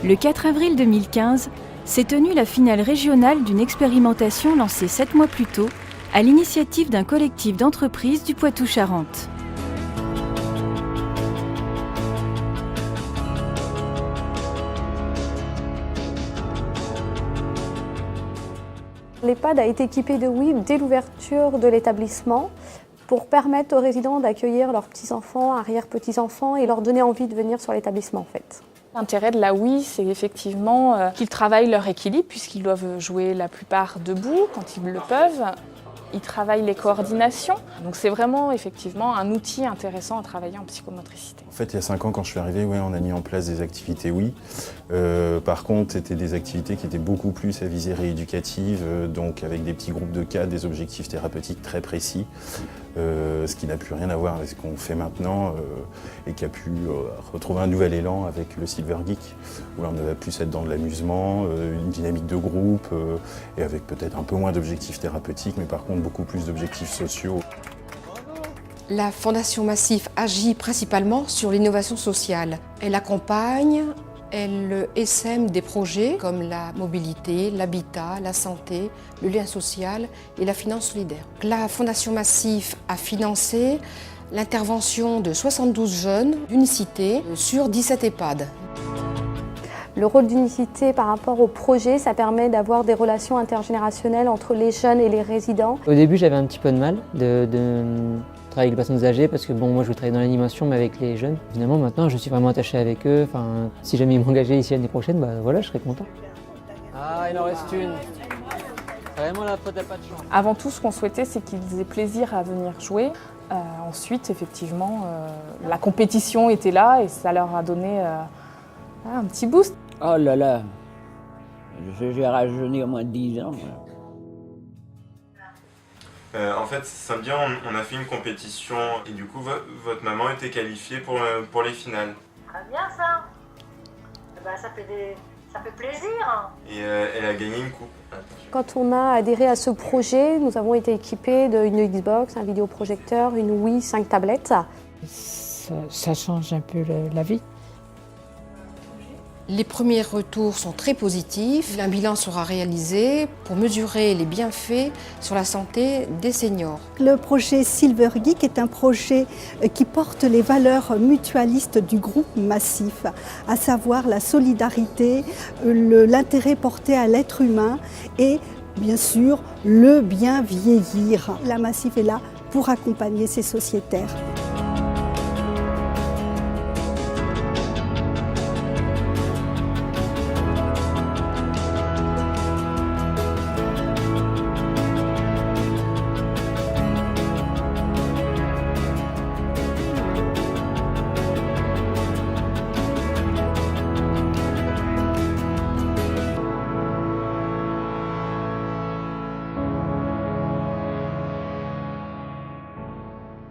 Le 4 avril 2015, s'est tenue la finale régionale d'une expérimentation lancée 7 mois plus tôt à l'initiative d'un collectif d'entreprises du Poitou-Charentes. L'EHPAD a été équipé de WIP dès l'ouverture de l'établissement pour permettre aux résidents d'accueillir leurs petits-enfants, arrière-petits-enfants et leur donner envie de venir sur l'établissement en fait. L'intérêt de la WI, c'est effectivement qu'ils travaillent leur équilibre puisqu'ils doivent jouer la plupart debout quand ils le peuvent. Ils travaillent les coordinations. Donc c'est vraiment effectivement un outil intéressant à travailler en psychomotricité. En fait, il y a 5 ans, quand je suis arrivé, on a mis en place des activités WI. Par contre, c'était des activités qui étaient beaucoup plus à visée rééducative, donc avec des petits groupes de cas, des objectifs thérapeutiques très précis, ce qui n'a plus rien à voir avec ce qu'on fait maintenant et qui a pu retrouver un nouvel élan avec le Silver Geek, où là, on va plus être dans de l'amusement, une dynamique de groupe et avec peut-être un peu moins d'objectifs thérapeutiques, mais par contre beaucoup plus d'objectifs sociaux. La Fondation Massif agit principalement sur l'innovation sociale. Elle accompagne, elle essaime des projets comme la mobilité, l'habitat, la santé, le lien social et la finance solidaire. La Fondation Massif a financé l'intervention de 72 jeunes d'unicité sur 17 EHPAD. Le rôle d'unicité par rapport au projet, ça permet d'avoir des relations intergénérationnelles entre les jeunes et les résidents. Au début, j'avais un petit peu de mal de travailler avec les personnes âgées parce que moi je travaille dans l'animation mais avec les jeunes. Finalement maintenant je suis vraiment attaché avec eux. Enfin, si jamais ils m'engageaient ici l'année prochaine, voilà, je serais content. Ah, il en reste une. Vraiment la faute à pas de chance. Avant tout, ce qu'on souhaitait, c'est qu'ils aient plaisir à venir jouer. Ensuite, effectivement, la compétition était là et ça leur a donné un petit boost. Oh là là, j'ai rajeuni au moins de 10 ans. En fait, samedi, on a fait une compétition et du coup, votre maman était qualifiée pour les finales. Très bien ça. Ça fait plaisir. Et elle a gagné une coupe. Quand on a adhéré à ce projet, nous avons été équipés d'une Xbox, un vidéoprojecteur, une Wii, 5 tablettes. Ça change un peu la vie. Les premiers retours sont très positifs. Un bilan sera réalisé pour mesurer les bienfaits sur la santé des seniors. Le projet Silver Geek est un projet qui porte les valeurs mutualistes du groupe Massif, à savoir la solidarité, l'intérêt porté à l'être humain et bien sûr le bien vieillir. La Massif est là pour accompagner ses sociétaires.